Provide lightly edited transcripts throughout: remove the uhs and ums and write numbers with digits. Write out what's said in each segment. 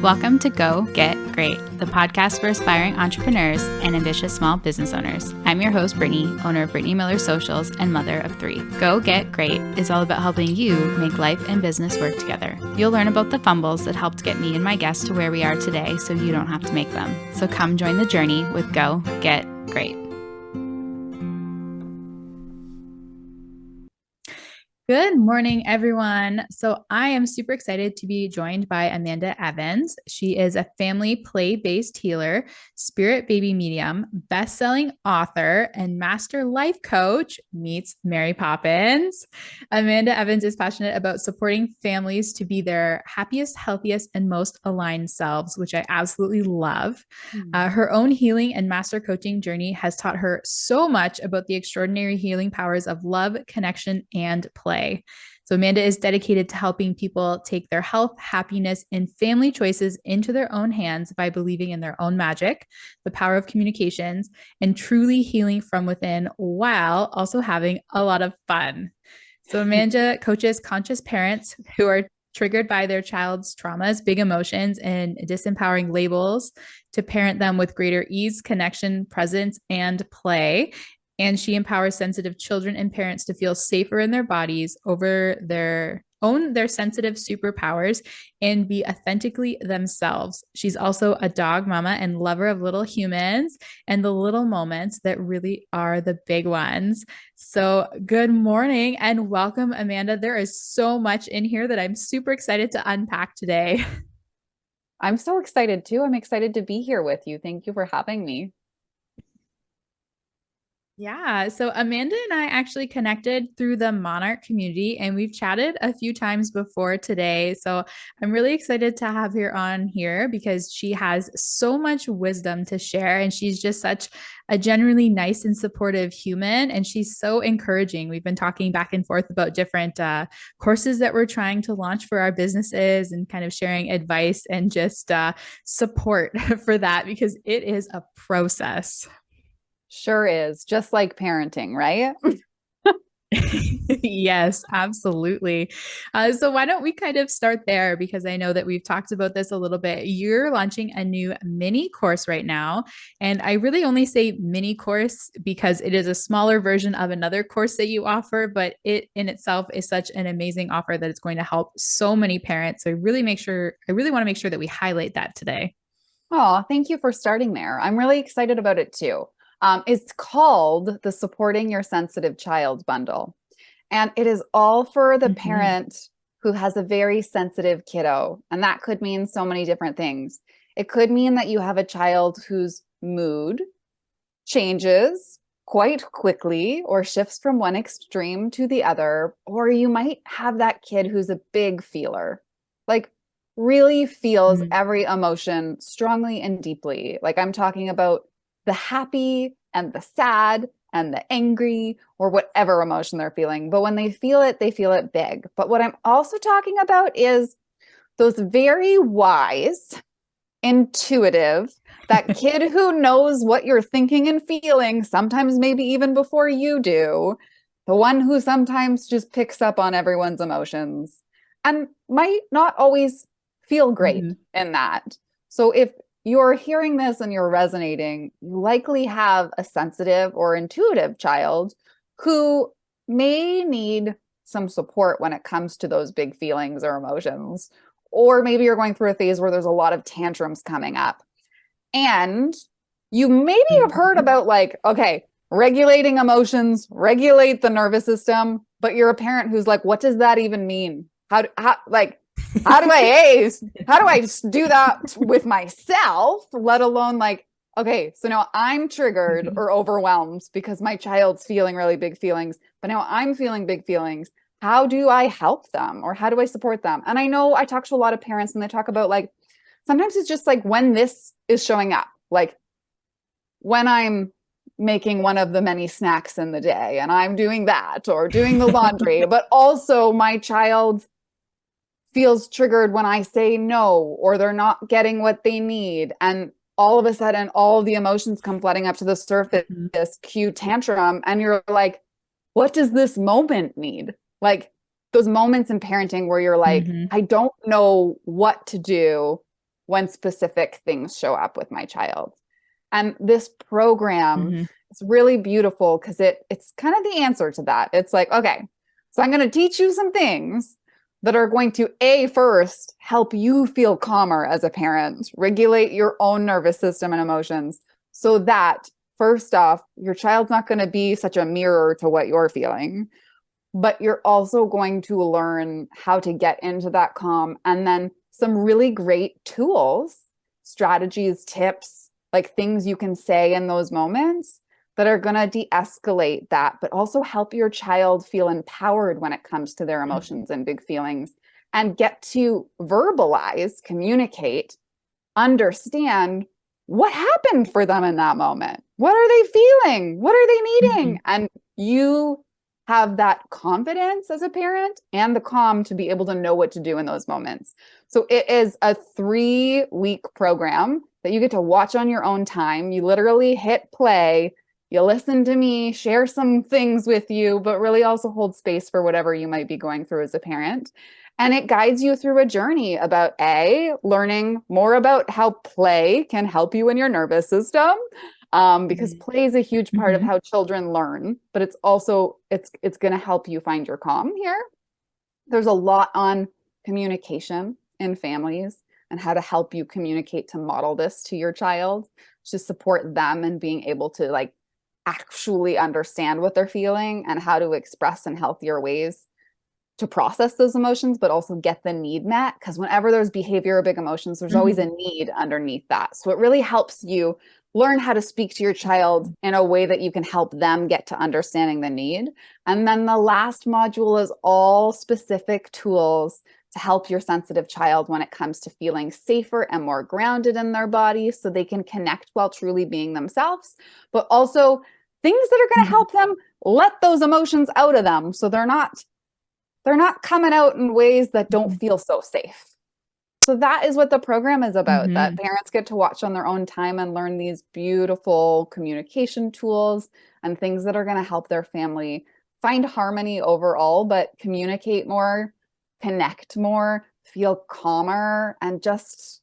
Welcome to Go Get Great, the podcast for aspiring entrepreneurs and ambitious small business owners. I'm your host, Brittany, owner of Brittany Miller Socials and mother of 3. Go Get Great is all about helping you make life and business work together. You'll learn about the fumbles that helped get me and my guests to where we are today so you don't have to make them. So come join the journey with Go Get Great. Good morning, everyone. So I am super excited to be joined by Amanda Evans. She is a family play-based healer, spirit baby medium, best-selling author, and master life coach meets Mary Poppins. Amanda Evans is passionate about supporting families to be their happiest, healthiest, and most aligned selves, which I absolutely love. Her own healing and master coaching journey has taught her so much about the extraordinary healing powers of love, connection, and play. So Amanda is dedicated to helping people take their health, happiness, and family choices into their own hands by believing in their own magic, the power of communications, and truly healing from within while also having a lot of fun. So Amanda coaches conscious parents who are triggered by their child's traumas, big emotions, and disempowering labels to parent them with greater ease, connection, presence, and play. And she empowers sensitive children and parents to feel safer in their bodies, over their sensitive superpowers, and be authentically themselves. She's also a dog mama and lover of little humans and the little moments that really are the big ones. So good morning and welcome, Amanda. There is so much in here that I'm super excited to unpack today. I'm so excited too. I'm excited to be here with you. Thank you for having me. Yeah. So Amanda and I actually connected through the Monarch community and we've chatted a few times before today. So I'm really excited to have her on here because she has so much wisdom to share and she's just such a genuinely nice and supportive human. And she's so encouraging. We've been talking back and forth about different courses that we're trying to launch for our businesses and kind of sharing advice and just support for that because it is a process. Sure is. Just like parenting, right? Yes, absolutely. So why don't we kind of start there? Because I know that we've talked about this a little bit. You're launching a new mini course right now. And I really only say mini course because it is a smaller version of another course that you offer, but it in itself is such an amazing offer that it's going to help so many parents. So I really want to make sure that we highlight that today. Oh, thank you for starting there. I'm really excited about it too. It's called the Supporting Your Sensitive Child Bundle. And it is all for the parent who has a very sensitive kiddo. And that could mean so many different things. It could mean that you have a child whose mood changes quite quickly or shifts from one extreme to the other. Or you might have that kid who's a big feeler, like really feels every emotion strongly and deeply. Like I'm talking about the happy and the sad and the angry or whatever emotion they're feeling. But when they feel it big. But what I'm also talking about is those very wise, intuitive, that kid who knows what you're thinking and feeling, sometimes maybe even before you do, the one who sometimes just picks up on everyone's emotions and might not always feel great in that. So if you're hearing this and you're resonating, you likely have a sensitive or intuitive child who may need some support when it comes to those big feelings or emotions. Or maybe you're going through a phase where there's a lot of tantrums coming up. And you maybe have heard about like, okay, regulating emotions, regulate the nervous system, but you're a parent who's like, what does that even mean? How do I do that with myself, let alone like, okay, so now I'm triggered or overwhelmed because my child's feeling really big feelings, but now I'm feeling big feelings. How do I help them or how do I support them? And I know I talk to a lot of parents and they talk about like, sometimes it's just like when this is showing up, like when I'm making one of the many snacks in the day and I'm doing that or doing the laundry, but also my child feels triggered when I say no, or they're not getting what they need. And all of a sudden, all of the emotions come flooding up to the surface, this cute tantrum. And you're like, what does this moment need? Like those moments in parenting where you're like, I don't know what to do. when specific things show up with my child. And this program Mm-hmm. is really beautiful because it's kind of the answer to that. It's like, okay, so I'm going to teach you some things that are going to first help you feel calmer as a parent, regulate your own nervous system and emotions so that first off, your child's not going to be such a mirror to what you're feeling, but you're also going to learn how to get into that calm, and then some really great tools, strategies, tips, like things you can say in those moments that are going to de-escalate that, but also help your child feel empowered when it comes to their emotions and big feelings, and get to verbalize, communicate, understand what happened for them in that moment. What are they feeling? What are they Mm-hmm. needing? And you have that confidence as a parent and the calm to be able to know what to do in those moments. So it is a 3-week program that you get to watch on your own time. You literally hit play, you listen to me, share some things with you, but really also hold space for whatever you might be going through as a parent. And it guides you through a journey about learning more about how play can help you in your nervous system, because play is a huge part of Mm-hmm. how children learn, but it's also it's going to help you find your calm here. There's a lot on communication in families and how to help you communicate to model this to your child, to support them and being able to like actually understand what they're feeling and how to express in healthier ways to process those emotions, but also get the need met. Because whenever there's behavior or big emotions, there's always Mm-hmm. a need underneath that. So it really helps you learn how to speak to your child in a way that you can help them get to understanding the need. And then the last module is all specific tools to help your sensitive child when it comes to feeling safer and more grounded in their body so they can connect while truly being themselves, but also things that are going to Mm-hmm. help them let those emotions out of them so they're not coming out in ways that don't feel so safe. So that is what the program is about, that Mm-hmm. parents get to watch on their own time and learn these beautiful communication tools and things that are going to help their family find harmony overall, but communicate more, connect more, feel calmer, and just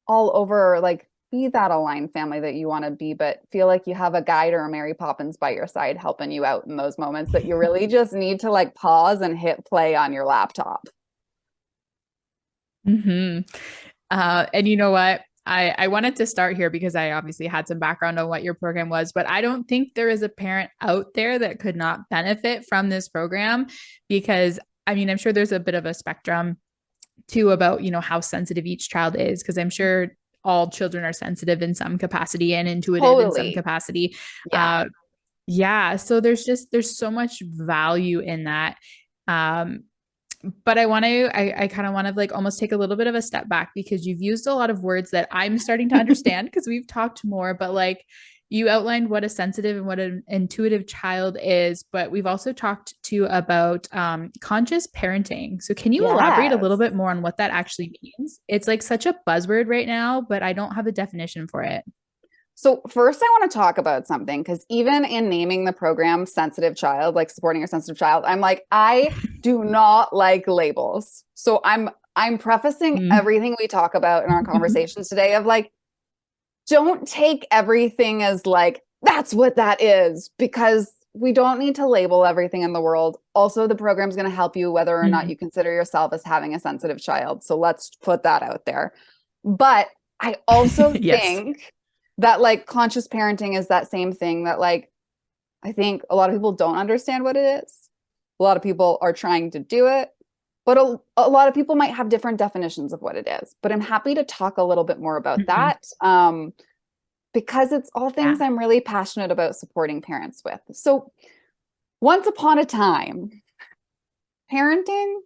all over, like, be that aligned family that you want to be, but feel like you have a guide or a Mary Poppins by your side helping you out in those moments that you really just need to like pause and hit play on your laptop. Mm-hmm. And you know what? I wanted to start here because I obviously had some background on what your program was, but I don't think there is a parent out there that could not benefit from this program because I mean, I'm sure there's a bit of a spectrum too about, how sensitive each child is, because I'm sure all children are sensitive in some capacity and intuitive in some Totally. capacity. Yeah. Yeah, so there's so much value in that. Um, but I kind of want to like almost take a little bit of a step back because you've used a lot of words that I'm starting to understand because we've talked more, but like you outlined what a sensitive and what an intuitive child is, but we've also talked too about conscious parenting. So can you elaborate a little Yes. bit more on what that actually means? It's like such a buzzword right now, but I don't have a definition for it. So first I want to talk about something, because even in naming the program sensitive child, like supporting your sensitive child, I'm like, I do not like labels. So I'm prefacing Mm. everything we talk about in our conversations today of like, don't take everything as like, that's what that is, because we don't need to label everything in the world. Also, the program's going to help you whether or not Mm. you consider yourself as having a sensitive child. So let's put that out there. But I also Yes. think that like conscious parenting is that same thing that like I think a lot of people don't understand what it is. A lot of people are trying to do it, but a lot of people might have different definitions of what it is. But I'm happy to talk a little bit more about Mhm. that, because it's all things Yeah. I'm really passionate about supporting parents with. So, once upon a time, parenting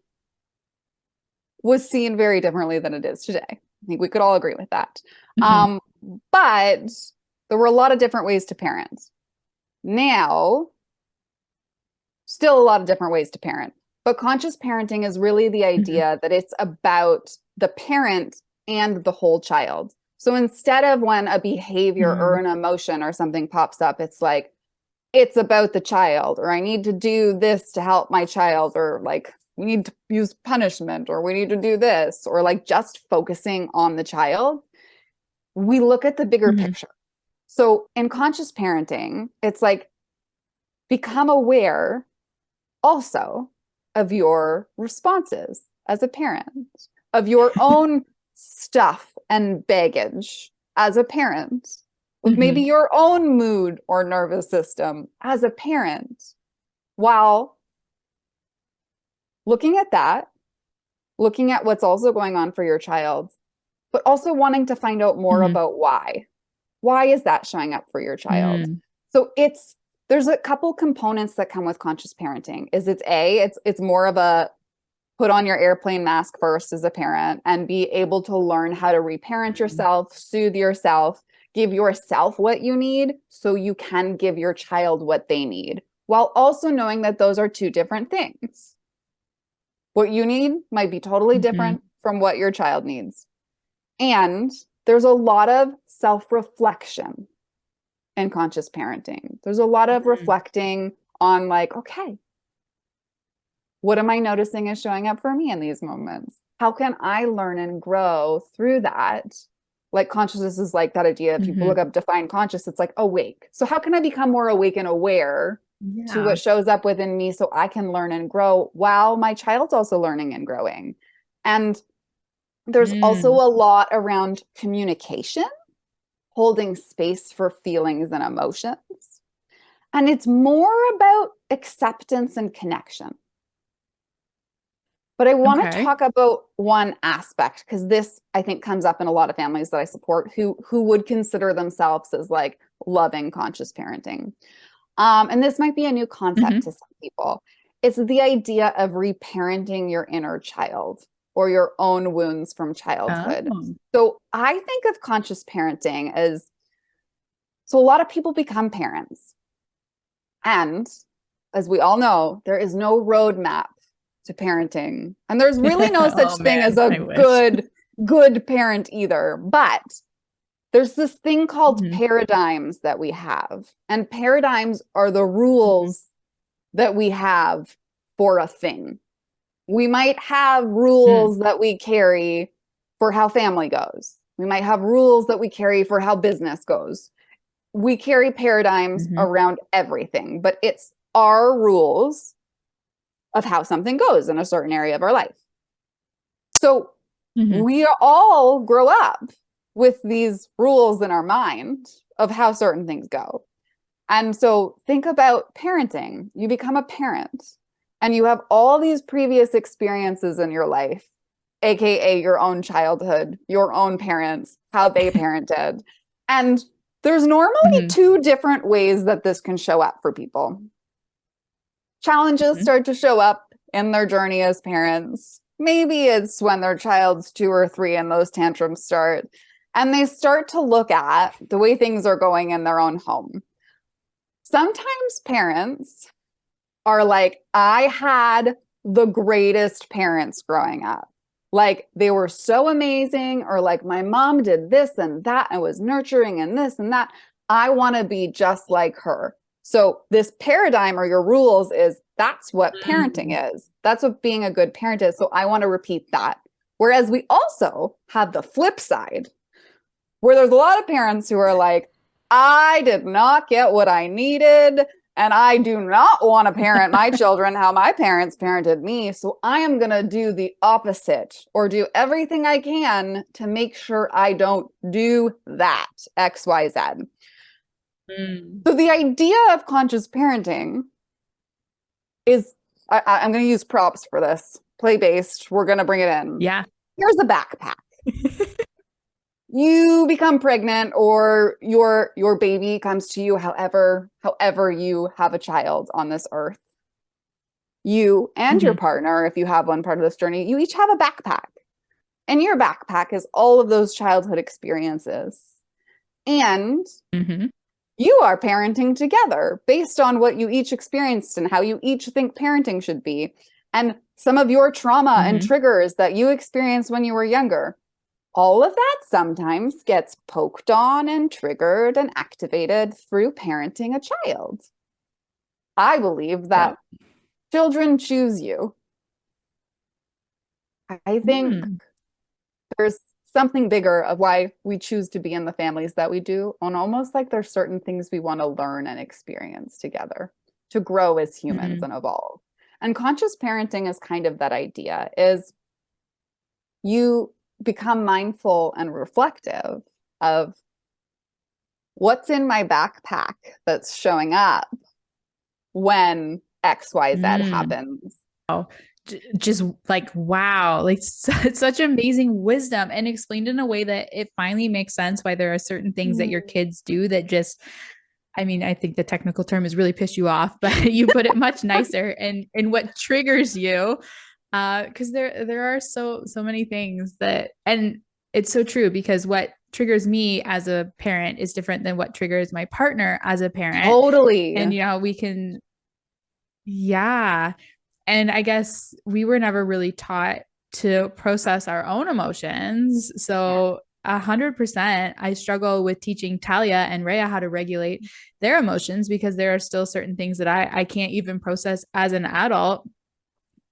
was seen very differently than it is today. I think we could all agree with that. Mhm. Um, but there were a lot of different ways to parent. Now, still a lot of different ways to parent. But conscious parenting is really the Mhm. idea that it's about the parent and the whole child. So instead of when a behavior or Mhm. an emotion or something pops up, it's like, it's about the child, or I need to do this to help my child, or like we need to use punishment, or we need to do this, or like just focusing on the child. We look at the bigger Mm-hmm. picture. So in conscious parenting, it's like become aware also of your responses as a parent, of your own stuff and baggage as a parent, of maybe Mm-hmm. your own mood or nervous system as a parent, while looking at that, looking at what's also going on for your child, but also wanting to find out more Mm-hmm. about why. Why is that showing up for your child? Mm-hmm. So there's a couple components that come with conscious parenting. It's more of a put on your airplane mask first as a parent and be able to learn how to reparent yourself, soothe yourself, give yourself what you need so you can give your child what they need, while also knowing that those are two different things. What you need might be totally Mm-hmm. different from what your child needs. And there's a lot of self-reflection in conscious parenting. There's a lot of reflecting on like, okay, what am I noticing is showing up for me in these moments? How can I learn and grow through that? Like consciousness is like that idea. If you Mm-hmm. look up define conscious, it's like awake. So how can I become more awake and aware to Yeah. what shows up within me so I can learn and grow while my child's also learning and growing? And there's also Mm. a lot around communication, holding space for feelings and emotions. And it's more about acceptance and connection. But I want to Okay. talk about one aspect because this, I think, comes up in a lot of families that I support who would consider themselves as like loving conscious parenting. And this might be a new concept Mm-hmm. to some people. It's the idea of reparenting your inner child or your own wounds from childhood. Oh. So I think of conscious parenting as so a lot of people become parents. And as we all know, there is no roadmap to parenting. And there's really no Oh such thing as man, a I wish. good parent either. But there's this thing called Mm-hmm. paradigms that we have. And paradigms are the Mm-hmm. rules that we have for a thing. We might have rules that we carry for how family goes. We might have rules that we carry for how business goes. We carry paradigms Mm-hmm. around everything, but it's our rules of how something goes in a certain area of our life. So Mm-hmm. we all grow up with these rules in our mind of how certain things go. And so think about parenting. You become a parent and you have all these previous experiences in your life, AKA your own childhood, your own parents, how they parented. And there's normally Mm-hmm. two different ways that this can show up for people. Challenges Mm-hmm. start to show up in their journey as parents. Maybe it's when their child's 2 or 3 and those tantrums start, and they start to look at the way things are going in their own home. Sometimes parents are like, I had the greatest parents growing up. Like they were so amazing, or like my mom did this and that and was nurturing and this and that. I want to be just like her. So this paradigm or your rules is that's what parenting is. That's what being a good parent is. So I want to repeat that. Whereas we also have the flip side where there's a lot of parents who are like, I did not get what I needed. And I do not want to parent my children how my parents parented me. So I am going to do the opposite or do everything I can to make sure I don't do that XYZ. Mm. So the idea of conscious parenting is I'm going to use props for this, play based. We're going to bring it in. Yeah. Here's a backpack. You become pregnant or your baby comes to you however you have a child on this earth. You and your Mm-hmm. partner, if you have one part of this journey, you each have a backpack. And your backpack is all of those childhood experiences. And Mm-hmm. you are parenting together based on what you each experienced and how you each think parenting should be. And some of your trauma and Mm-hmm. triggers that you experienced when you were younger. All of that sometimes gets poked on and triggered and activated through parenting a child. I believe Yep. that children choose you. I think Mm, there's something bigger of why we choose to be in the families that we do, and almost like there's certain things we want to learn and experience together to grow as humans mhm, and evolve. And conscious parenting is kind of that idea is you become mindful and reflective of what's in my backpack that's showing up when XYZ mm. happens. Wow. Just like, wow, like such amazing wisdom and explained in a way that it finally makes sense why there are certain things that your Mm. kids do that just, I mean, I think the technical term is really piss you off, but you put it much nicer and what triggers you. Because there are so many things that, and it's so true because what triggers me as a parent is different than what triggers my partner as a parent. Totally. And we can, yeah. And I guess we were never really taught to process our own emotions. Yeah. So 100%, I struggle with teaching Talia and Rhea how to regulate their emotions because there are still certain things that I can't even process as an adult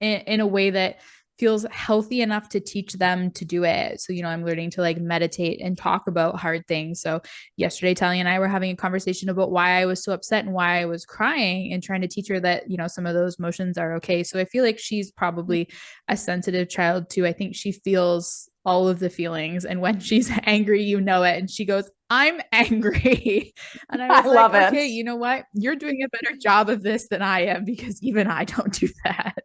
in a way that feels healthy enough to teach them to do it. So, I'm learning to like meditate and talk about hard things. So, yesterday, Talia and I were having a conversation about why I was so upset and why I was crying and trying to teach her that, some of those emotions are okay. So, I feel like she's probably a sensitive child too. I think she feels all of the feelings. And when she's angry, it. And she goes, I'm angry. And I I was like, love okay, it. you know what? You're doing a better job of this than I am because even I don't do that.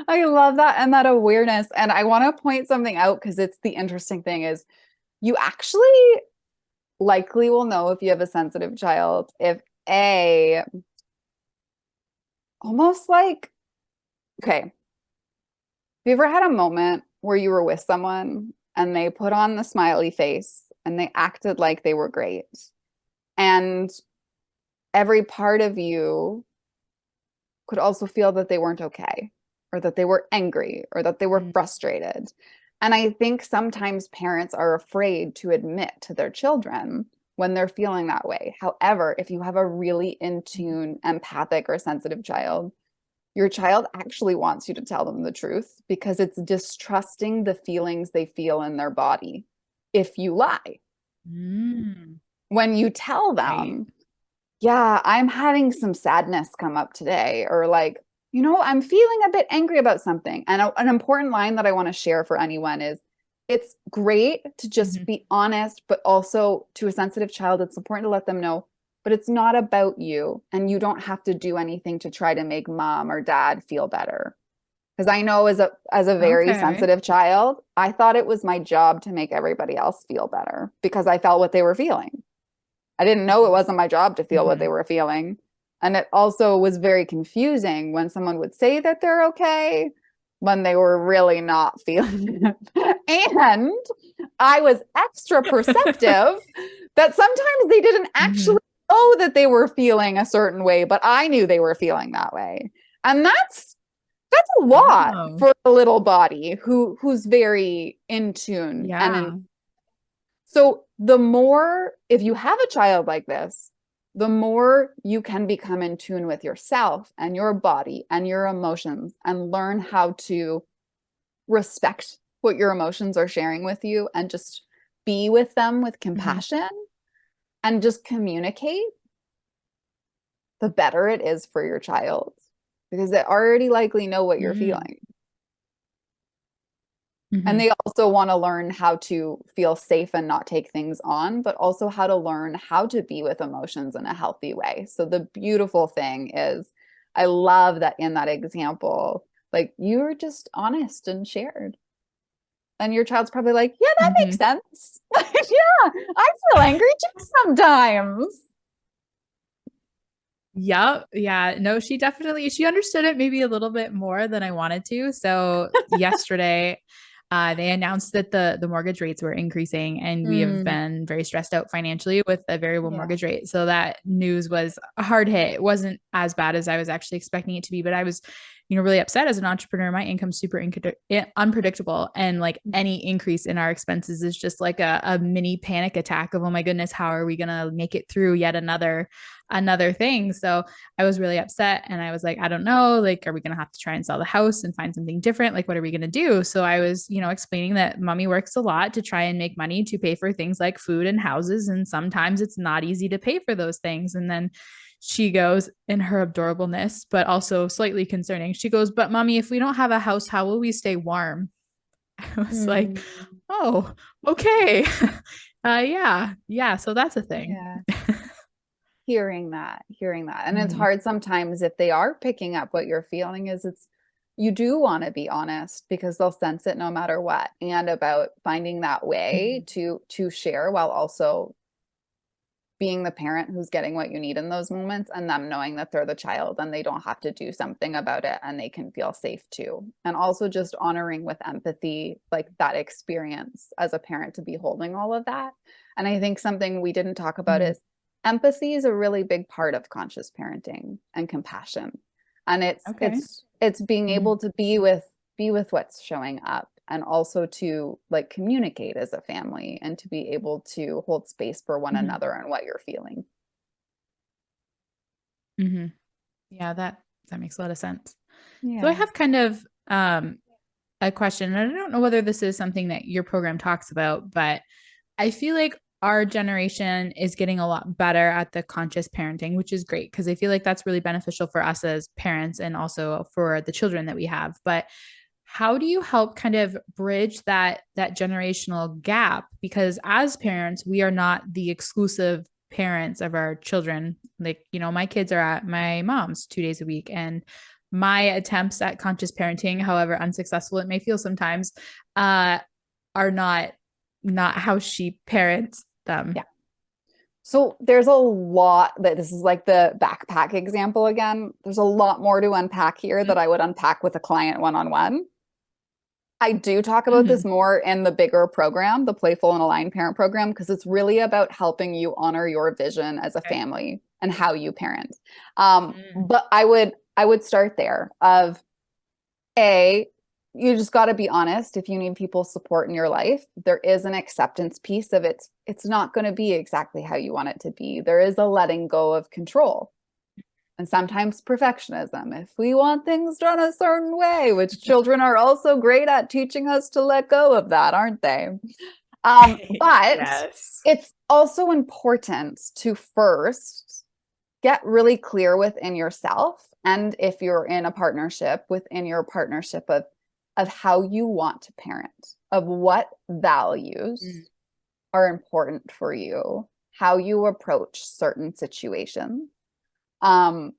I love that and that awareness. And I want to point something out because it's the interesting thing is you actually likely will know if you have a sensitive child if a almost like okay, have you ever had a moment where you were with someone and they put on the smiley face and they acted like they were great and every part of you could also feel that they weren't okay or that they were angry or that they were frustrated. And I think sometimes parents are afraid to admit to their children when they're feeling that way. However, if you have a really in tune, empathic, or sensitive child, your child actually wants you to tell them the truth because it's distrusting the feelings they feel in their body if you lie. Mm, When you tell right. them, yeah, I'm having some sadness come up today, or like, I'm feeling a bit angry about something. And an important line that I want to share for anyone is it's great to just Mhm. be honest, but also to a sensitive child, it's important to let them know, but it's not about you. And you don't have to do anything to try to make mom or dad feel better. Because I know as a very Okay. sensitive child, I thought it was my job to make everybody else feel better because I felt what they were feeling. I didn't know it wasn't my job to feel what they Mhm. were feeling. And it also was very confusing when someone would say that they're okay when they were really not feeling it. And I was extra perceptive that sometimes they didn't Mhm. actually know that they were feeling a certain way, but I knew they were feeling that way. And that's a lot Oh, for a little body who's very in tune and in yeah. so the more, if you have a child like this, the more you can become in tune with yourself and your body and your emotions and learn how to respect what your emotions are sharing with you and just be with them with Mhm. compassion and just communicate, the better it is for your child because they already likely know what you're Mm. feeling. And Mhm. they also want to learn how to feel safe and not take things on, but also how to learn how to be with emotions in a healthy way. So the beautiful thing is, I love that in that example, like you were just honest and shared. And your child's probably like, yeah, that makes Mhm. sense. Yeah, I feel angry too sometimes. Yep. Yeah. No, she understood it maybe a little bit more than I wanted to. So yesterday, they announced that the mortgage rates were increasing, and we have Mm, been very stressed out financially with a variable yeah. mortgage rate. So that news was a hard hit. It wasn't as bad as I was actually expecting it to be, but I was really upset as an entrepreneur. My income's super unpredictable. And like any increase in our expenses is just like a mini panic attack of, oh my goodness, how are we going to make it through yet another thing? So I was really upset and I was like, I don't know, like, are we going to have to try and sell the house and find something different? Like, what are we going to do? So I was, explaining that mommy works a lot to try and make money to pay for things like food and houses. And sometimes it's not easy to pay for those things. And then she goes, in her adorableness, but also slightly concerning, she goes, but mommy, if we don't have a house, how will we stay warm? I was like, Mm. oh, okay. Yeah. So that's a thing. Yeah. Hearing that. And it's Mm-hmm. hard sometimes if they are picking up what you're feeling is you do want to be honest because they'll sense it no matter what. And about finding that way to share while also being the parent who's getting what you need in those moments and them knowing that they're the child and they don't have to do something about it and they can feel safe too. And also just honoring with empathy, like that experience as a parent to be holding all of that. And I think something we didn't talk about Mm-hmm. is empathy is a really big part of conscious parenting and compassion. And it's Okay. it's it's being Mm-hmm. able to be with what's showing up and also to like communicate as a family and to be able to hold space for one Mm-hmm. another and what you're feeling. Mm-hmm. Yeah, that makes a lot of sense. So I Yeah. have kind of a question, and I don't know whether this is something that your program talks about, but I feel like our generation is getting a lot better at the conscious parenting, which is great because I feel like that's really beneficial for us as parents and also for the children that we have. But how do you help kind of bridge that generational gap? Because as parents, we are not the exclusive parents of our children. Like, my kids are at my mom's 2 days a week, and my attempts at conscious parenting, however unsuccessful it may feel sometimes, uh, are not how she parents them. Yeah. So there's a lot that this is like the backpack example again. There's a lot more to unpack here that I would unpack with a client one-on-one. I do talk about Mm-hmm. this more in the bigger program, the Playful and Aligned Parent Program, because it's really about helping you honor your vision as a Okay. family and how you parent. Mm. But I would start there of A, you just got to be honest. If you need people's support in your life, there is an acceptance piece of it. It's not going to be exactly how you want it to be. There is a letting go of control and sometimes perfectionism. If we want things done a certain way, which children are also great at teaching us to let go of that, aren't they? But Yes. it's also important to first get really clear within yourself. And if you're in a partnership, within your partnership of how you want to parent, of what values are important for you, how you approach certain situations, and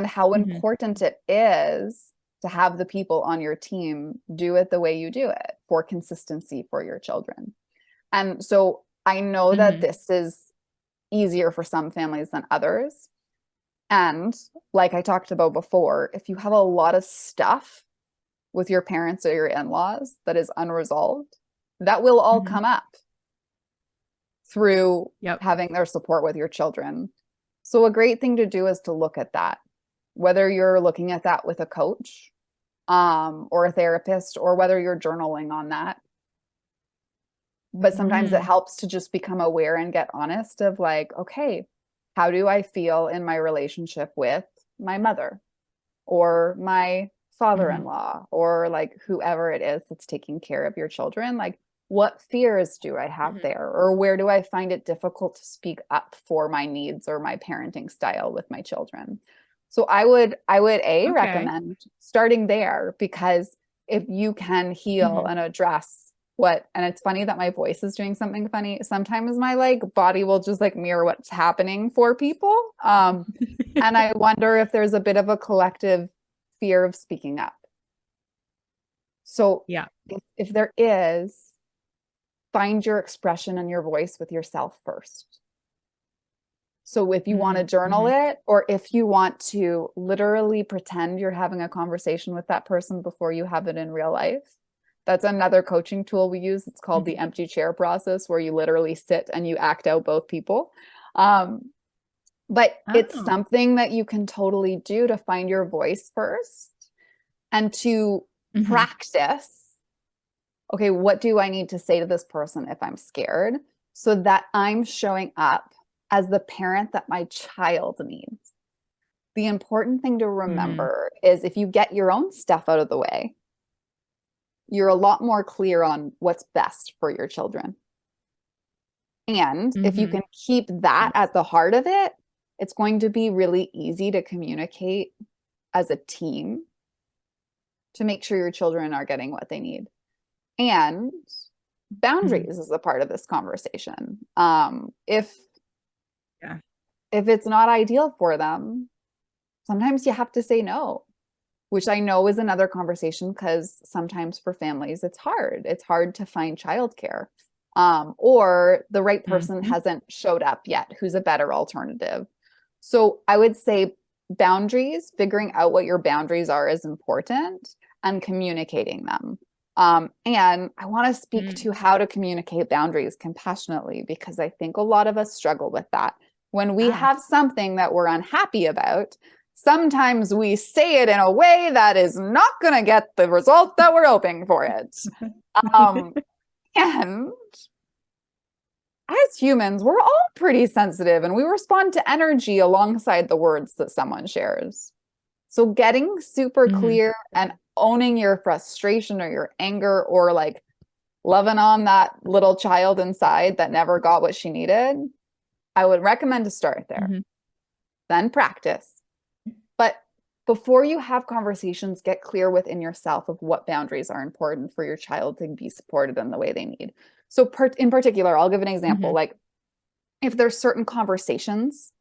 how Mm-hmm. important it is to have the people on your team do it the way you do it for consistency for your children. And so I know that Mm-hmm. this is easier for some families than others. And like I talked about before, if you have a lot of stuff with your parents or your in-laws that is unresolved, that will all Mm-hmm. come up through Yep. having their support with your children. So a great thing to do is to look at that, whether you're looking at that with a coach or a therapist, or whether you're journaling on that. But sometimes it Mm-hmm. helps to just become aware and get honest of like, okay, how do I feel in my relationship with my mother or my Mm-hmm. father-in-law or like whoever it is that's taking care of your children? Like, what fears do I have Mm-hmm. there? Or where do I find it difficult to speak up for my needs or my parenting style with my children? So I would Okay. recommend starting there because if you can heal Mm-hmm. and address and it's funny that my voice is doing something funny. Sometimes my like body will just like mirror what's happening for people. And I wonder if there's a bit of a collective fear of speaking up. So Yeah. if there is, find your expression and your voice with yourself first. So if you want to journal Mm-hmm. it, or if you want to literally pretend you're having a conversation with that person before you have it in real life, that's another coaching tool we use. It's called the Mm-hmm. empty chair process, where you literally sit and you act out both people. Um, but it's Oh. something that you can totally do to find your voice first. and to Mm-hmm. practice, okay, what do I need to say to this person if I'm scared so that I'm showing up as the parent that my child needs? The important thing to Mm-hmm. remember is if you get your own stuff out of the way, you're a lot more clear on what's best for your children. And if you Mm-hmm. can keep that Yes. at the heart of it, it's going to be really easy to communicate as a team to make sure your children are getting what they need. And Mm-hmm. boundaries is a part of this conversation. Yeah. If it's not ideal for them, sometimes you have to say no, which I know is another conversation because sometimes for families it's hard. It's hard to find childcare, or the right person Mm-hmm. hasn't showed up yet who's a better alternative. So I would say boundaries, figuring out what your boundaries are is important, and communicating them. And I want to speak Mm-hmm. to how to communicate boundaries compassionately because I think a lot of us struggle with that. When we Yeah. have something that we're unhappy about, sometimes we say it in a way that is not going to get the result that we're hoping for it. Um, and as humans, we're all pretty sensitive and we respond to energy alongside the words that someone shares. So getting super Mm-hmm. clear and owning your frustration or your anger or like loving on that little child inside that never got what she needed, I would recommend to start there. Mm-hmm. Then practice. But before you have conversations, get clear within yourself of what boundaries are important for your child to be supported in the way they need. So, in particular, I'll give an example. Mm-hmm. Like, if there's certain conversations,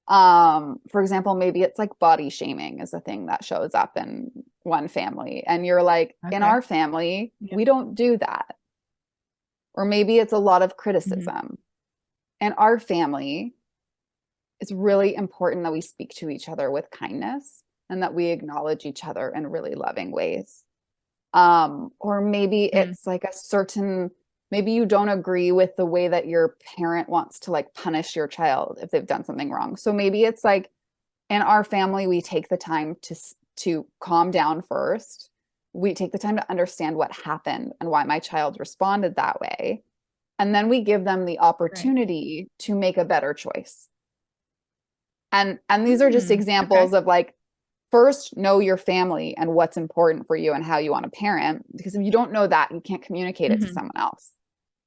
for example, maybe it's like body shaming is a thing that shows up in one family, and you're like, in Okay. our family, Yeah. we don't do that. Or maybe it's a lot of Mm-hmm. criticism. In our family, it's really important that we speak to each other with kindness and that we acknowledge each other in really loving ways. Or maybe Mm-hmm. it's like a certain, maybe you don't agree with the way that your parent wants to like punish your child if they've done something wrong. So maybe it's like in our family, we take the time to calm down first. We take the time to understand what happened and why my child responded that way. And then we give them the Right. opportunity to make a better choice. And these are just Mm, okay. examples of like, first know your family and what's important for you and how you want to parent, because if you don't know that, you can't communicate it to Mm-hmm. someone else.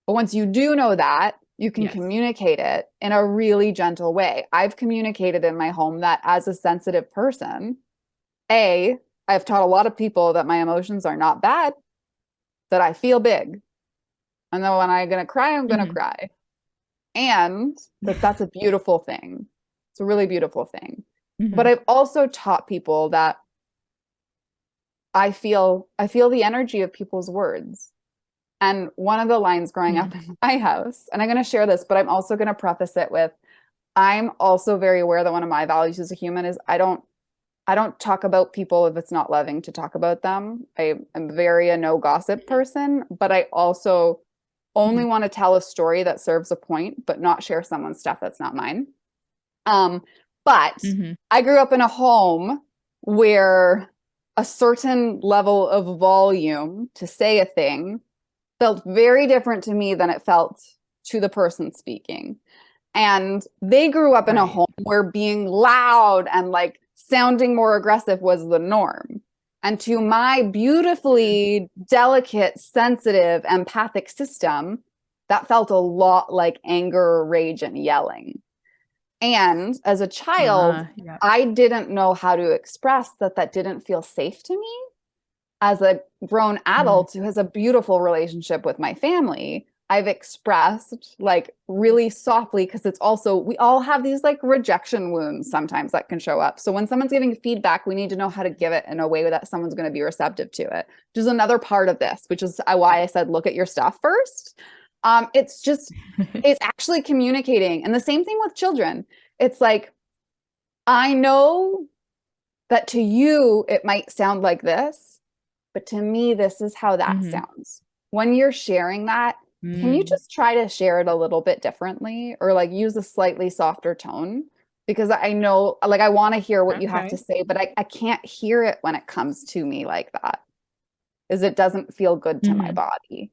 But once you do know that, you can Yes. communicate it in a really gentle way. I've communicated in my home that as a sensitive person, a I've taught a lot of people that my emotions are not bad, that I feel big, and then when I'm going to cry, I'm going to Mm-hmm. cry, and that that's a beautiful thing. It's a really beautiful thing. But Mm-hmm. I've also taught people that I feel the energy of people's words. And one of the lines growing Mm-hmm. up in my house, and I'm going to share this, but I'm also going to preface it with I'm also very aware that one of my values as a human is I don't talk about people if it's not loving to talk about them. I am very a no gossip person, but I also only Mm-hmm. want to tell a story that serves a point, but not share someone's stuff that's not mine. Um, but Mm-hmm. I grew up in a home where a certain level of volume to say a thing felt very different to me than it felt to the person speaking. And they grew up in a Right. home where being loud and like sounding more aggressive was the norm. And to my Mm-hmm. beautifully delicate, sensitive, empathic system, that felt a lot like anger, rage, and yelling. And as a child, Yeah. I didn't know how to express that that didn't feel safe to me. As a grown Mm-hmm. adult who has a beautiful relationship with my family, I've expressed like really softly because it's also, we all have these like rejection wounds sometimes that can show up. So when someone's giving feedback, we need to know how to give it in a way that someone's going to be receptive to it, which is another part of this, which is why I said, look at your stuff first. It's just, it's actually communicating. And the same thing with children. It's like, I know that to you, it might sound like this, but to me, this is how that Mm-hmm. sounds. When you're sharing that, can you Mm. just try to share it a little bit differently or like use a slightly softer tone? because I know, like, I want to hear what you have to Okay. say, but I can't hear it when it comes to me like that, is it doesn't feel good to my Hmm. body.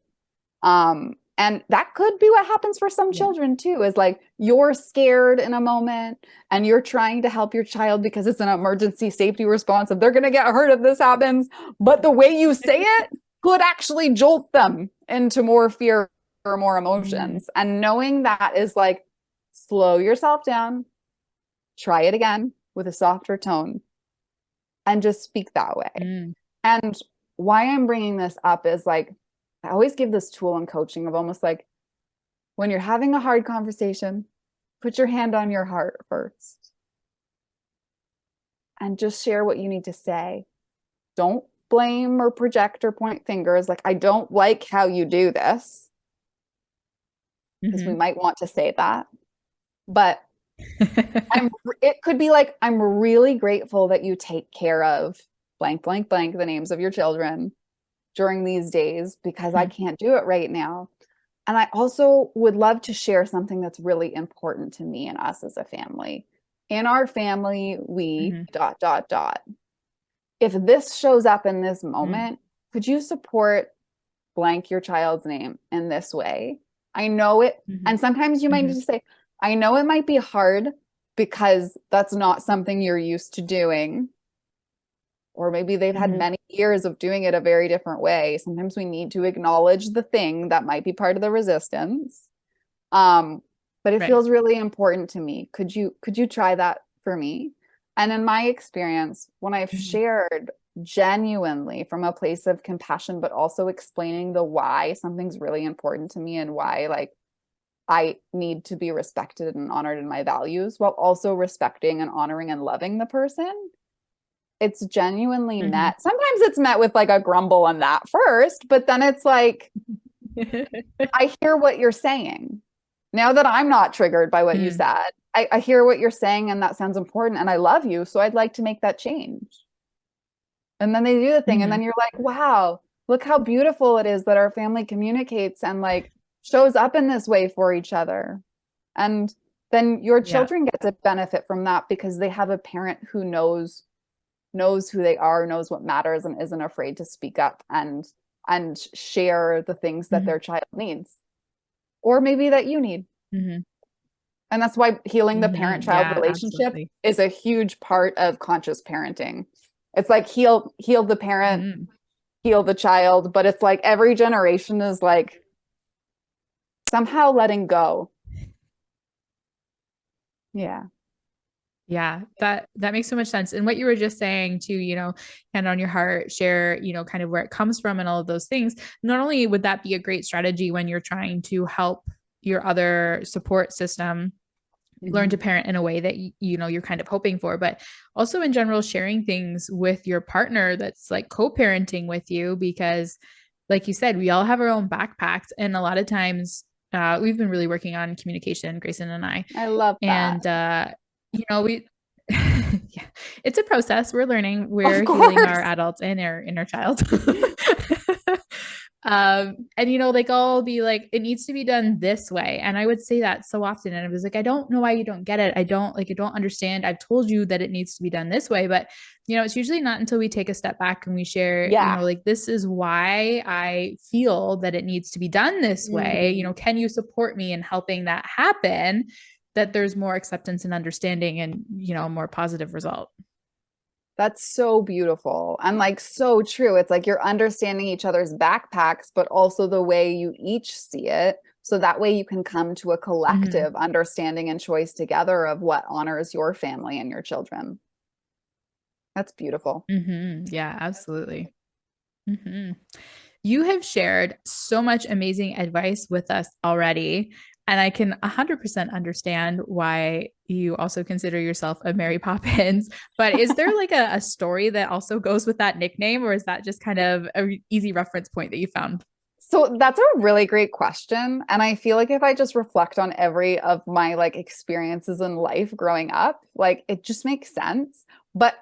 And that could be what happens for some Yeah. children too, is like you're scared in a moment and you're trying to help your child because it's an emergency safety response if they're going to get hurt if this happens. But the way you say it could actually jolt them into more fear or more Hmm. emotions. And knowing that is like, slow yourself down, try it again with a softer tone, and just speak that way. Mm. And why I'm bringing this up is like, I always give this tool in coaching of almost like, when you're having a hard conversation, put your hand on your heart first and just share what you need to say. Don't blame or project or point fingers. Like, I don't like how you do this, because we Hmm. might want to say that. But it could be like, I'm really grateful that you take care of blank, blank, blank, the names of your children during these days because I can't do it right now. And I also would love to share something that's really important to me and us as a family. In our family, we Hmm. dot, dot, dot. If this shows up in this Hmm. moment, could you support blank your child's name in this way? I know it. Hmm. And sometimes you might need Hmm. to say, I know it might be hard because that's not something you're used to doing. Or maybe they've had Hmm. many years of doing it a very different way. Sometimes we need to acknowledge the thing that might be part of the resistance. Um, but it Right. feels really important to me. Could you try that for me? And in my experience, when I've Hmm. shared genuinely from a place of compassion, but also explaining the why something's really important to me and why like I need to be respected and honored in my values while also respecting and honoring and loving the person, it's genuinely Hmm. met. Sometimes it's met with like a grumble on that first, but then it's like, I hear what you're saying. Now that I'm not triggered by what you Mm. said, I hear what you're saying and that sounds important and I love you. So I'd like to make that change. And then they do the thing. And Hmm. then you're like, wow, look how beautiful it is that our family communicates and like shows up in this way for each other. And then your Yeah. children get to benefit from that because they have a parent who knows who they are, knows what matters, and isn't afraid to speak up and share the things that Hmm. their child needs, or maybe that you need. Hmm. And that's why healing the Hmm. parent-child Yeah, relationship absolutely. is a huge part of conscious parenting. It's like heal the parent, Mm. heal the child, but it's like every generation is like somehow letting go. Yeah. Yeah, that makes so much sense. And what you were just saying to, hand on your heart, share, kind of where it comes from and all of those things. Not only would that be a great strategy when you're trying to help your other support system learn to Mhm. parent in a way that you're kind of hoping for, but also in general sharing things with your partner that's like co-parenting with you, because like you said, we all have our own backpacks, and a lot of times we've been really working on communication, Grayson and I, I love that. and we yeah, it's a process. We're learning, Of we're healing our course. adults and our inner child. And like I'll be like, it needs to be done this way. And I would say that so often. And I was like, I don't know why you don't get it. I don't understand. I've told you that it needs to be done this way. But it's usually not until we take a step back and we share, Yeah. like, this is why I feel that it needs to be done this way. Mhm. Can you support me in helping that happen? That there's more acceptance and understanding and, a more positive result. That's so beautiful and like so true. It's like you're understanding each other's backpacks, but also the way you each see it. So that way you can come to a Mm-hmm. collective understanding and choice together of what honors your family and your children. That's beautiful. Mm-hmm. Yeah, absolutely. Mm-hmm. You have shared so much amazing advice with us already, and I can 100% understand why you also consider yourself a Mary Poppins. But is there like a story that also goes with that nickname, or is that just kind of an easy reference point that you found? So that's a really great question. And I feel like if I just reflect on every of my like experiences in life growing up, like it just makes sense. But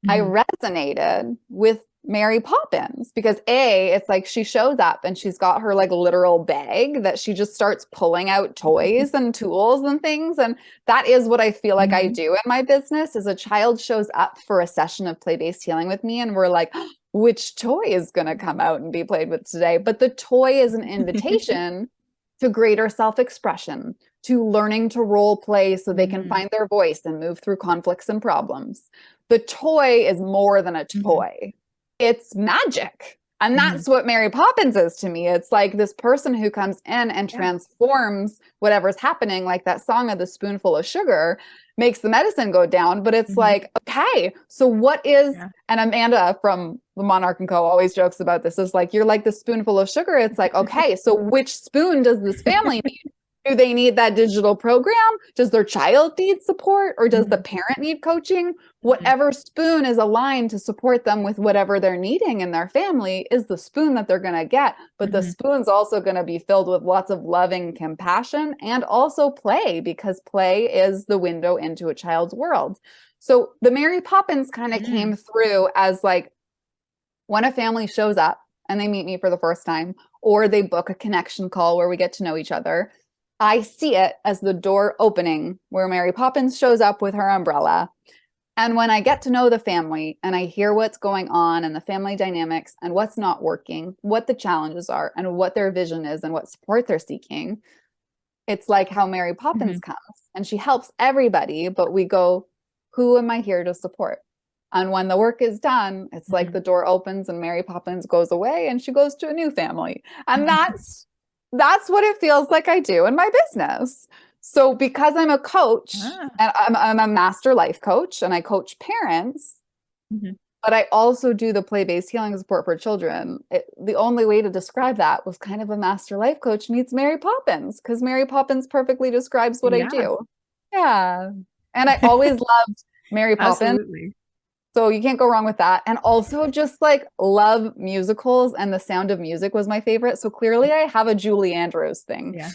I Mm-hmm. resonated with Mary Poppins, because it's like she shows up and she's got her like literal bag that she just starts pulling out toys and tools and things. And that is what I feel like I Mhm. do in my business is a child shows up for a session of play-based healing with me and we're like, which toy is going to come out and be played with today? But the toy is an invitation to greater self-expression, to learning to role play so they can Mhm. find their voice and move through conflicts and problems. The toy is more than a Mhm. toy. It's magic. And Mhm. that's what Mary Poppins is to me. It's like this person who comes in and Yeah. transforms whatever's happening, like that song of the spoonful of sugar makes the medicine go down. But it's Mhm. like, okay, so what is, Yeah. and Amanda from the Monarch and Co. always jokes about this, is like, you're like the spoonful of sugar. It's like, okay, so which spoon does this family need? Do they need that digital program? Does their child need support or does the Mhm. parent need coaching? Mhm. Whatever spoon is aligned to support them with whatever they're needing in their family is the spoon that they're going to get. But the Mhm. spoon's also going to be filled with lots of loving compassion and also play because play is the window into a child's world. So the Mary Poppins kind of came Mhm. through as like when a family shows up and they meet me for the first time, or they book a connection call where we get to know each other, I see it as the door opening where Mary Poppins shows up with her umbrella. And when I get to know the family and I hear what's going on and the family dynamics and what's not working, what the challenges are and what their vision is and what support they're seeking, it's like how Mary Poppins Mhm. comes and she helps everybody, but we go, who am I here to support? And when the work is done, it's like Mhm. the door opens and Mary Poppins goes away and she goes to a new family. And Mhm. that's what it feels like I do in my business. So because I'm a coach Ah. and I'm a master life coach and I coach parents, Mhm. but I also do the play-based healing support for children. The only way to describe that was kind of a master life coach meets Mary Poppins, because Mary Poppins perfectly describes what I Yeah. do. Yeah. And I always loved Mary Poppins. Absolutely. So you can't go wrong with that. And also just like love musicals and The Sound of Music was my favorite. So clearly I have a Julie Andrews thing. Yeah.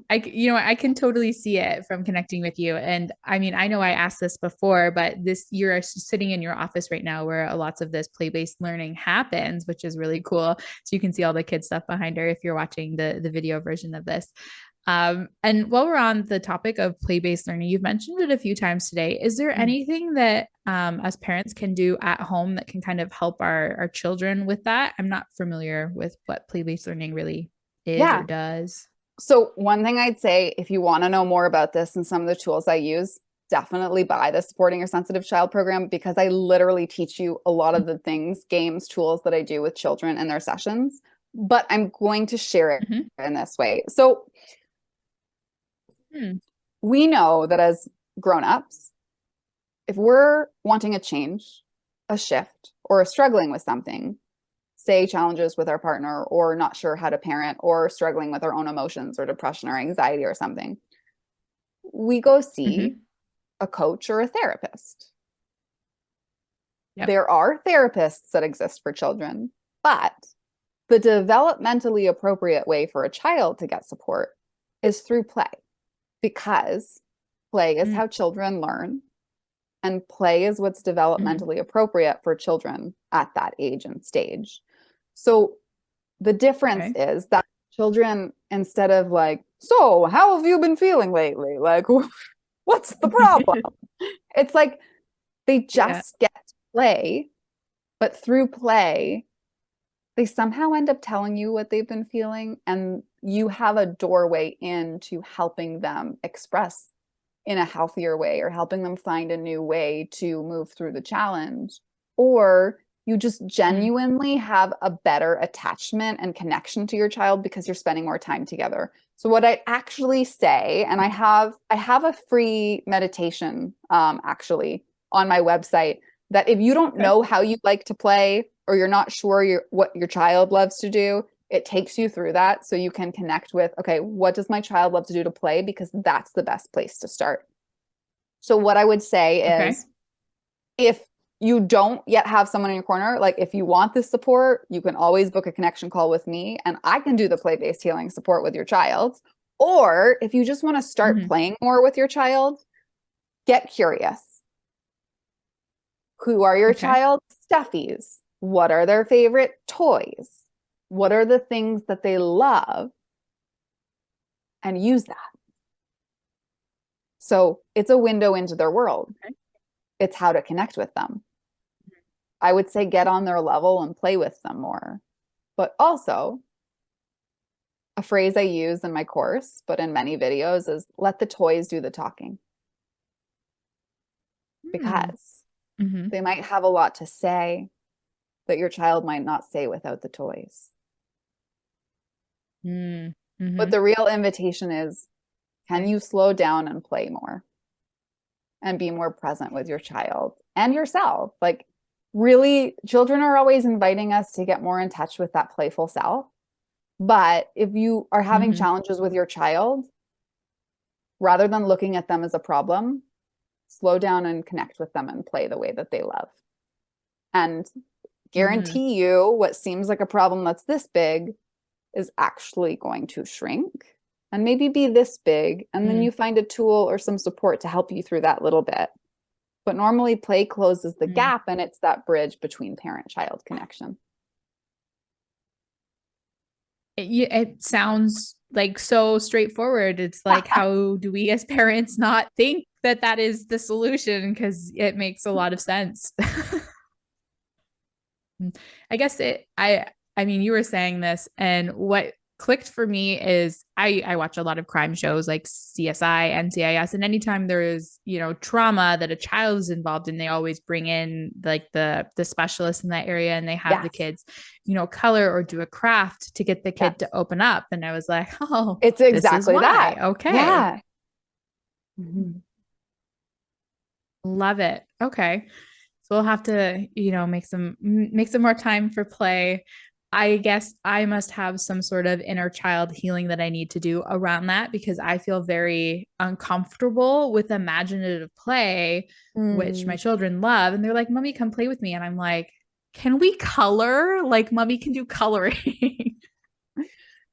I can totally see it from connecting with you. And I mean, I know I asked this before, but this you're sitting in your office right now where lots of this play-based learning happens, which is really cool. So you can see all the kid stuff behind her if you're watching the video version of this. And while we're on the topic of play-based learning, you've mentioned it a few times today. Is there Mm. anything that as parents can do at home that can kind of help our children with that? I'm not familiar with what play-based learning really is or Yeah. does. So one thing I'd say, if you want to know more about this and some of the tools I use, definitely buy the Supporting Your Sensitive Child program because I literally teach you a lot of the things, games, tools that I do with children in their sessions. But I'm going to share it Mhm. in this way. So Hmm. we know that as grown-ups, if we're wanting a change, a shift, or struggling with something, say challenges with our partner, or not sure how to parent, or struggling with our own emotions or depression or anxiety or something, we go see Mhm. a coach or a therapist. Yep. There are therapists that exist for children, but the developmentally appropriate way for a child to get support is through play because play is Mm. how children learn and play is what's Mhm. developmentally appropriate for children at that age and stage. So the difference Okay. is that children, instead of like, so how have you been feeling lately? Like, what's the problem? It's like they Yeah. just get to play, but through play, they somehow end up telling you what they've been feeling, and you have a doorway into helping them express in a healthier way or helping them find a new way to move through the challenge. Or you just Mm. genuinely have a better attachment and connection to your child because you're spending more time together. So what I actually say, and I have a free meditation actually on my website that if you don't Okay. know how you like to play or you're not sure what your child loves to do, it takes you through that so you can connect with, okay, what does my child love to do to play? Because that's the best place to start. So what I would say Okay. is if you don't yet have someone in your corner, like if you want this support, you can always book a connection call with me and I can do the play-based healing support with your child. Or if you just want to start Mhm. playing more with your child, get curious. Who are your Okay. child's stuffies? What are their favorite toys? What are the things that they love? And use that. So it's a window into their world. Okay. It's how to connect with them. I would say get on their level and play with them more. But also, a phrase I use in my course, but in many videos, is let the toys do the talking. Mm. Because Mm-hmm. they might have a lot to say that your child might not say without the toys. Mm. But Mm-hmm. the real invitation is, can Okay. you slow down and play more and be more present with your child and yourself? Like, really, children are always inviting us to get more in touch with that playful self. But if you are having Mm-hmm. challenges with your child, rather than looking at them as a problem, slow down and connect with them and play the way that they love. And Mm-hmm. guarantee you, what seems like a problem that's this big is actually going to shrink and maybe be this big. And then Mm-hmm. you find a tool or some support to help you through that little bit. But normally, play closes the gap, and it's that bridge between parent child connection. It sounds like so straightforward. It's like, how do we as parents not think that that is the solution? Because it makes a lot of sense. I guess I mean, you were saying this, and what clicked for me is I watch a lot of crime shows like CSI, NCIS, and anytime there is, trauma that a child is involved in, they always bring in like the specialists in that area, and they have the Yes. kids, color or do a craft to get the kid Yes. to open up. And I was like, oh, It's this is exactly why. that. Okay. Yeah. Mhm. Love it. Okay. So we'll have to, make some more time for play. I guess I must have some sort of inner child healing that I need to do around that because I feel very uncomfortable with imaginative play, which Mm. my children love. And they're like, Mommy, come play with me. And I'm like, can we color? Like, Mommy can do coloring.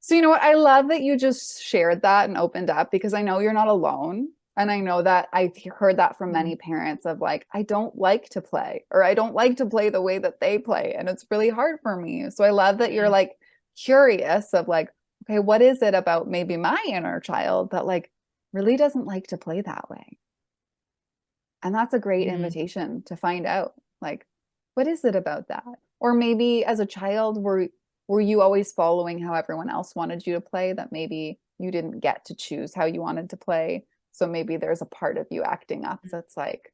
So, you know what? I love that you just shared that and opened up because I know you're not alone. And I know that I've heard that from many parents of like, I don't like to play, or I don't like to play the way that they play. And it's really hard for me. So I love that you're Mm-hmm. like curious of like, okay, what is it about maybe my inner child that like really doesn't like to play that way? And that's a great Mm-hmm. invitation to find out, like, what is it about that? Or maybe as a child, were you always following how everyone else wanted you to play, that maybe you didn't get to choose how you wanted to play? So maybe there's a part of you acting up that's like,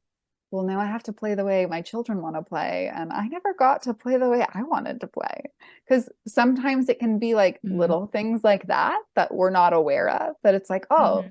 well, now I have to play the way my children want to play, and I never got to play the way I wanted to play. Because sometimes it can be like Mm-hmm. little things like that that we're not aware of, that it's like, oh, Mm-hmm.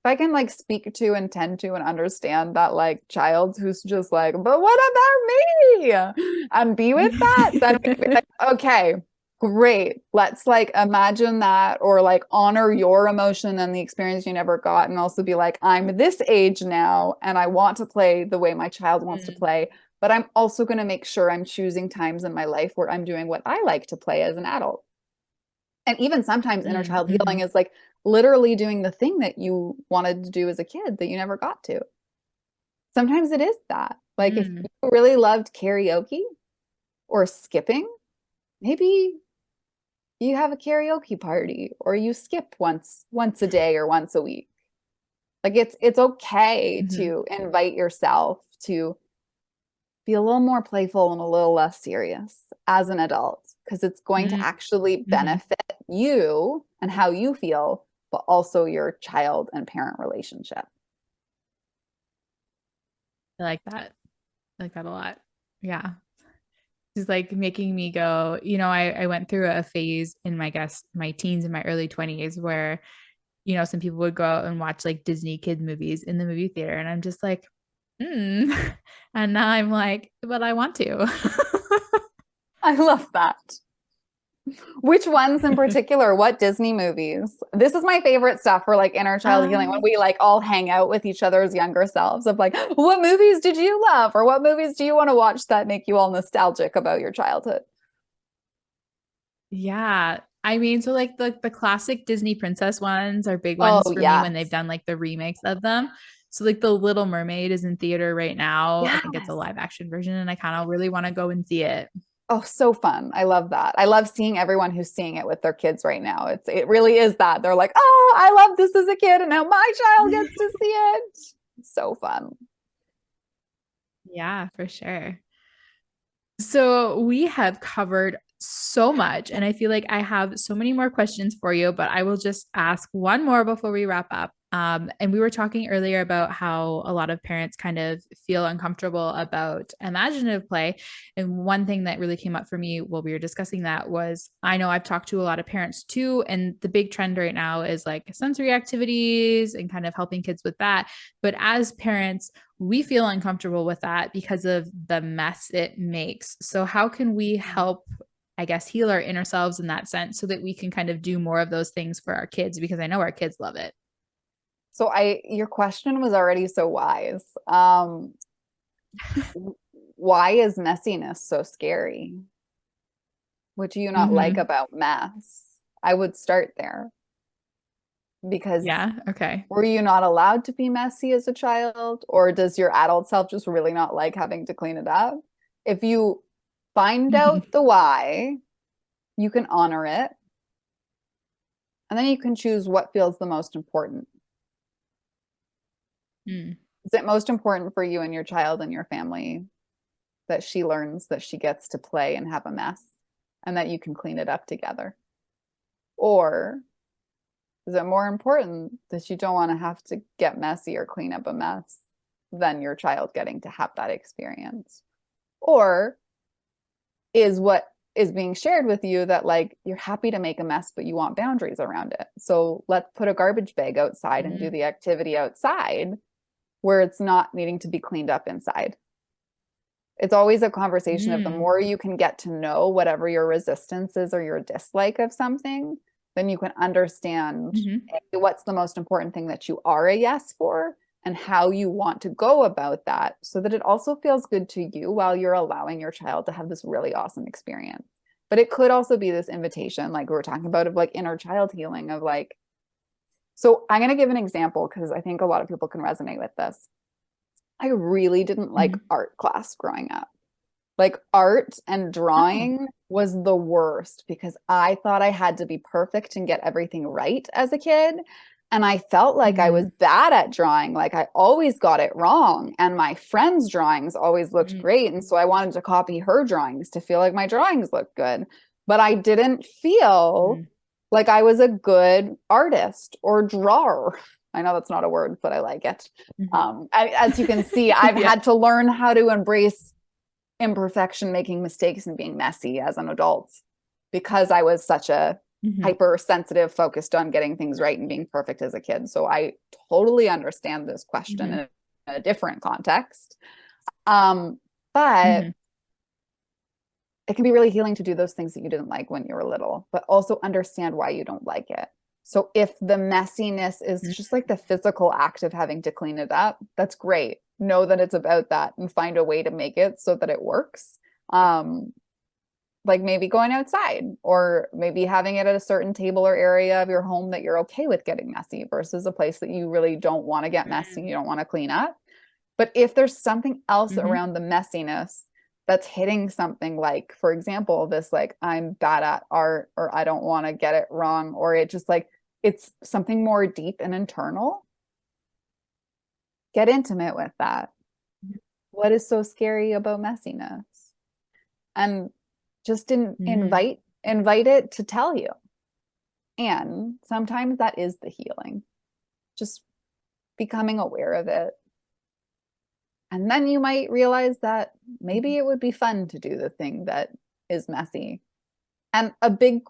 if I can like speak to and tend to and understand that like child who's just like, but what about me? And be with that, then we can be like, okay, great. Let's like imagine that or like honor your emotion and the experience you never got. And also be like, I'm this age now and I want to play the way my child wants to play. But I'm also going to make sure I'm choosing times in my life where I'm doing what I like to play as an adult. And even sometimes inner child Mm-hmm. healing is like literally doing the thing that you wanted to do as a kid that you never got to. Sometimes it is that. Like if Mm-hmm. you really loved karaoke or skipping, maybe you have a karaoke party or you skip once a day or once a week. Like it's okay Mm-hmm. to invite yourself to be a little more playful and a little less serious as an adult because it's going to actually Mm-hmm. benefit you and how you feel, but also your child and parent relationship. I like that. I like that a lot. Yeah. It's like making me go, I went through a phase in my teens and my early 20s where, some people would go out and watch like Disney kid movies in the movie theater. And I'm just like, hmm. And now I'm like, but I want to. I love that. Which ones in particular? What Disney movies? This is my favorite stuff for like inner child healing when um, we like all hang out with each other's younger selves of like, what movies did you love? Or what movies do you want to watch that make you all nostalgic about your childhood? yeah. I mean, so like the classic Disney princess ones are big Oh, ones for me when they've yes. done like the remakes of them. So like The Little Mermaid is in theater right now. I think it's a Yes. live action version and I kind of really want to go and see it. Oh, so fun. I love that. I love seeing everyone who's seeing it with their kids right now. It really is that. They're like, "Oh, I love this as a kid and now my child gets to see it." So fun. Yeah, for sure. So we have covered so much, and I feel like I have so many more questions for you, but I will just ask one more before we wrap up. And we were talking earlier about how a lot of parents kind of feel uncomfortable about imaginative play. And one thing that really came up for me while we were discussing that was I know I've talked to a lot of parents too, and the big trend right now is like sensory activities and kind of helping kids with that. But as parents, we feel uncomfortable with that because of the mess it makes. So, how can we help, I guess, heal our inner selves in that sense so that we can kind of do more of those things for our kids? Because I know our kids love it. So your question was already so wise. Why is messiness so scary? What do you not like Mm-hmm. about mess? I would start there because Yeah. Okay. were you not allowed to be messy as a child, or does your adult self just really not like having to clean it up? If you find Mm-hmm. out the why, you can honor it, and then you can choose what feels the most important. Mm. Is it most important for you and your child and your family that she learns that she gets to play and have a mess and that you can clean it up together? Or is it more important that you don't want to have to get messy or clean up a mess than your child getting to have that experience? Or is what is being shared with you that like you're happy to make a mess, but you want boundaries around it? So let's put a garbage bag outside and do Mm-hmm. the activity outside where it's not needing to be cleaned up inside. It's always a conversation of the Mm-hmm. more you can get to know whatever your resistance is or your dislike of something, then you can understand Mm-hmm. what's the most important thing that you are a yes for and how you want to go about that so that it also feels good to you while you're allowing your child to have this really awesome experience. But it could also be this invitation, like we were talking about, of like inner child healing, of like, so I'm going to give an example because I think a lot of people can resonate with this. I really didn't like Mm-hmm. art class growing up. Like art and Oh. drawing was the worst because I thought I had to be perfect and get everything right as a kid. And I felt like I was Mm-hmm. bad at drawing. Like I always got it wrong. And my friend's drawings always looked Mm-hmm. great. And so I wanted to copy her drawings to feel like my drawings looked good. But I didn't feel like I was a good artist or drawer. I know that's not a word, but I like it. Mm-hmm. As you can see, I've Yeah. had to learn how to embrace imperfection, making mistakes, and being messy as an adult because I was such a Mm-hmm. hypersensitive, focused on getting things right and being perfect as a kid. So I totally understand this question Mm-hmm. in a different context. But Mm-hmm. it can be really healing to do those things that you didn't like when you were little, but also understand why you don't like it. So if the messiness is just like the physical act of having to clean it up, that's great. Know that it's about that and find a way to make it so that it works. Um, like maybe going outside or maybe having it at a certain table or area of your home that you're okay with getting messy versus a place that you really don't want to get messy, you don't want to clean up. But if there's something else Mm-hmm. around the messiness that's hitting something like, for example, this like I'm bad at art or I don't want to get it wrong, or it just like it's something more deep and internal, get intimate with that. What is so scary about messiness? And just Mm-hmm. invite it to tell you. And sometimes that is the healing. Just becoming aware of it. And then you might realize that maybe it would be fun to do the thing that is messy. And a big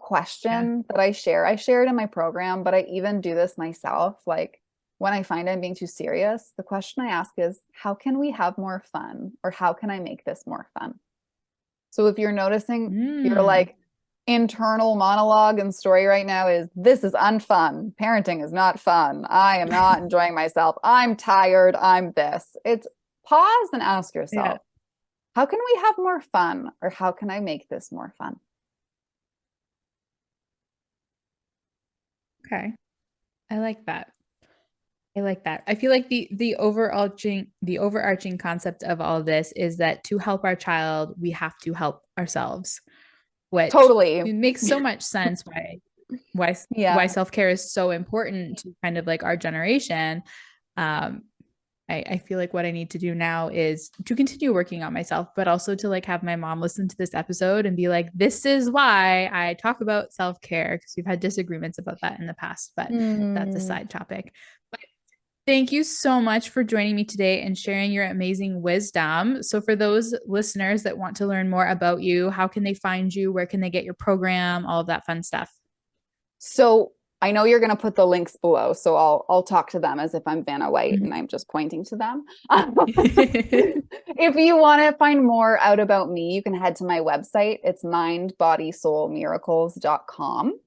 Yeah. question that I share it in my program, but I even do this myself. Like when I find I'm being too serious, the question I ask is, how can we have more fun? Or how can I make this more fun? So if you're noticing your Mm. like internal monologue and story right now is this is unfun. Parenting is not fun. I am not enjoying myself. I'm tired. I'm this. It's pause and ask Yeah. yourself, how can we have more fun? Or how can I make this more fun? Okay. I like that. I like that. I feel like the overarching concept of all of this is that to help our child, we have to help ourselves, which Totally. makes so much sense why why Yeah. self-care is so important to kind of like our generation. Um, I feel like what I need to do now is to continue working on myself, but also to like have my mom listen to this episode and be like, this is why I talk about self-care, because we've had disagreements about that in the past, but that's a Mm. side topic. But thank you so much for joining me today and sharing your amazing wisdom. So, for those listeners that want to learn more about you, how can they find you? Where can they get your program? All of that fun stuff. So I know you're going to put the links below, so I'll talk to them as if I'm Vanna White and Mhm. I'm just pointing to them. If you want to find more out about me, you can head to my website. It's mindbodysoulmiracles.com.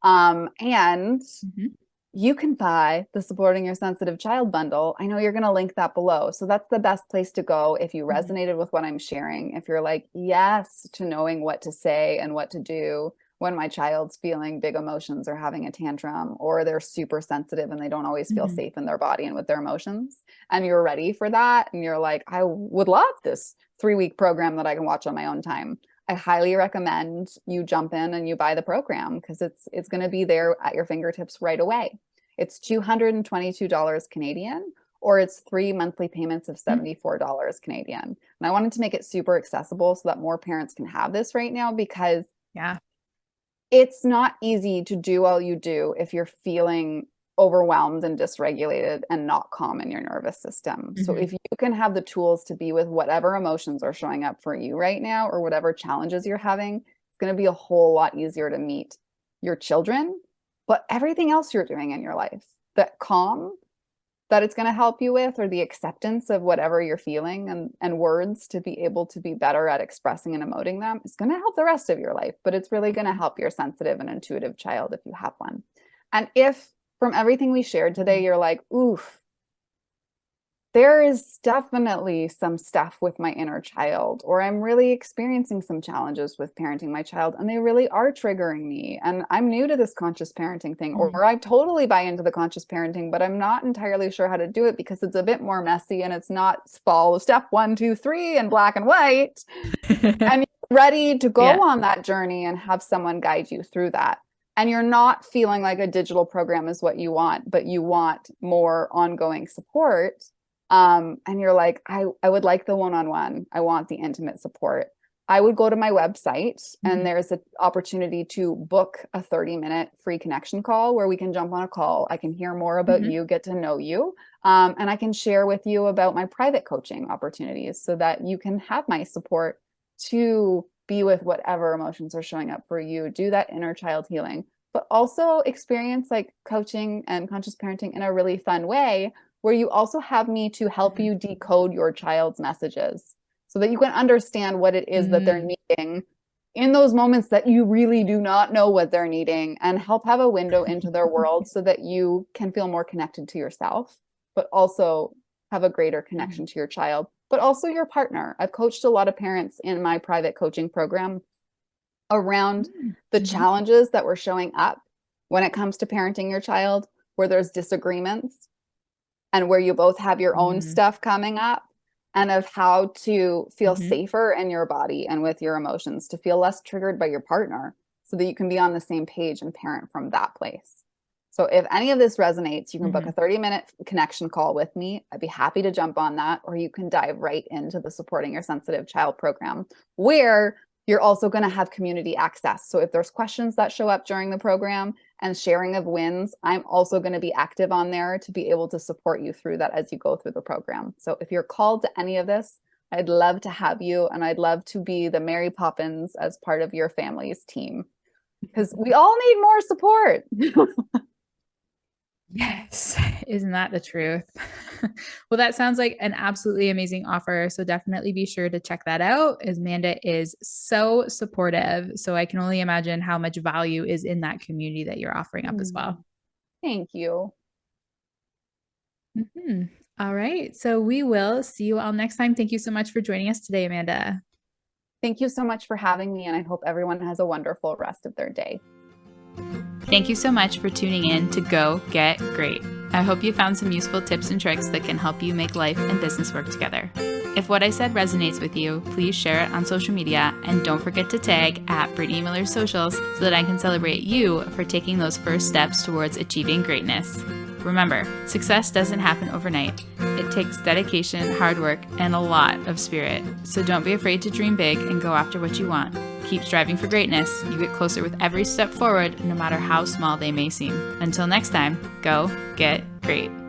And Mhm. you can buy the Supporting Your Sensitive Child bundle. I know you're going to link that below. So that's the best place to go if you Mhm. resonated with what I'm sharing. If you're like, yes, to knowing what to say and what to do when my child's feeling big emotions or having a tantrum, or they're super sensitive and they don't always feel Mhm. safe in their body and with their emotions. And you're ready for that. And you're like, I would love this 3-week program that I can watch on my own time. I highly recommend you jump in and you buy the program because it's going to be there at your fingertips right away. It's $222 Canadian, or it's 3 monthly payments of $74 Canadian. And I wanted to make it super accessible so that more parents can have this right now, because Yeah. it's not easy to do all you do if you're feeling overwhelmed and dysregulated and not calm in your nervous system. So Mhm. if you can have the tools to be with whatever emotions are showing up for you right now, or whatever challenges you're having, it's going to be a whole lot easier to meet your children, but everything else you're doing in your life. That calm that it's going to help you with, or the acceptance of whatever you're feeling, and words to be able to be better at expressing and emoting them, is going to help the rest of your life. But it's really going to help your sensitive and intuitive child if you have one. And if from everything we shared today, Mhm. you're like, oof, there is definitely some stuff with my inner child, or I'm really experiencing some challenges with parenting my child, and they really are triggering me. And I'm new to this conscious parenting thing, or I totally buy into the conscious parenting, but I'm not entirely sure how to do it because it's a bit more messy and it's not follow step 1, 2, 3 in black and white. Mhm. And you're ready to go Yeah. on that journey and have someone guide you through that. And you're not feeling like a digital program is what you want, but you want more ongoing support. And you're like, I would like the one-on-one. I want the intimate support. I would go to my website, and Mhm. there's an opportunity to book a 30-minute free connection call where we can jump on a call. I can hear more about Mhm. you, get to know you, and I can share with you about my private coaching opportunities so that you can have my support to be with whatever emotions are showing up for you, do that inner child healing, but also experience like coaching and conscious parenting in a really fun way, where you also have me to help Mhm. you decode your child's messages so that you can understand what it is that they're Mm. needing in those moments that you really do not know what they're needing, and help have a window into their world so that you can feel more connected to yourself, but also have a greater connection to your child, but also your partner. I've coached a lot of parents in my private coaching program around Mhm. the Mhm. challenges that were showing up when it comes to parenting your child, where there's disagreements and where you both have your own Mhm. stuff coming up, and of how to feel Mhm. safer in your body and with your emotions, to feel less triggered by your partner so that you can be on the same page and parent from that place. So if any of this resonates, you can book a Mhm. 30-minute connection call with me. I'd be happy to jump on that, or you can dive right into the Supporting Your Sensitive Child program, where you're also going to have community access. So if there's questions that show up during the program and sharing of wins, I'm also going to be active on there to be able to support you through that as you go through the program. So if you're called to any of this, I'd love to have you, and I'd love to be the Mary Poppins as part of your family's team, because we all need more support. Yes, isn't that the truth? Well, that sounds like an absolutely amazing offer. So definitely be sure to check that out. As Amanda is so supportive. So I can only imagine how much value is in that community that you're offering up as well. Thank you. Mhm. All right. So we will see you all next time. Thank you so much for joining us today, Amanda. Thank you so much for having me, and I hope everyone has a wonderful rest of their day. Thank you so much for tuning in to Go Get Great. I hope you found some useful tips and tricks that can help you make life and business work together. If what I said resonates with you, please share it on social media and don't forget to tag at Brittany Miller's socials so that I can celebrate you for taking those first steps towards achieving greatness. Remember, success doesn't happen overnight. It takes dedication, hard work, and a lot of spirit. So don't be afraid to dream big and go after what you want. Keep striving for greatness. You get closer with every step forward, no matter how small they may seem. Until next time, go get great.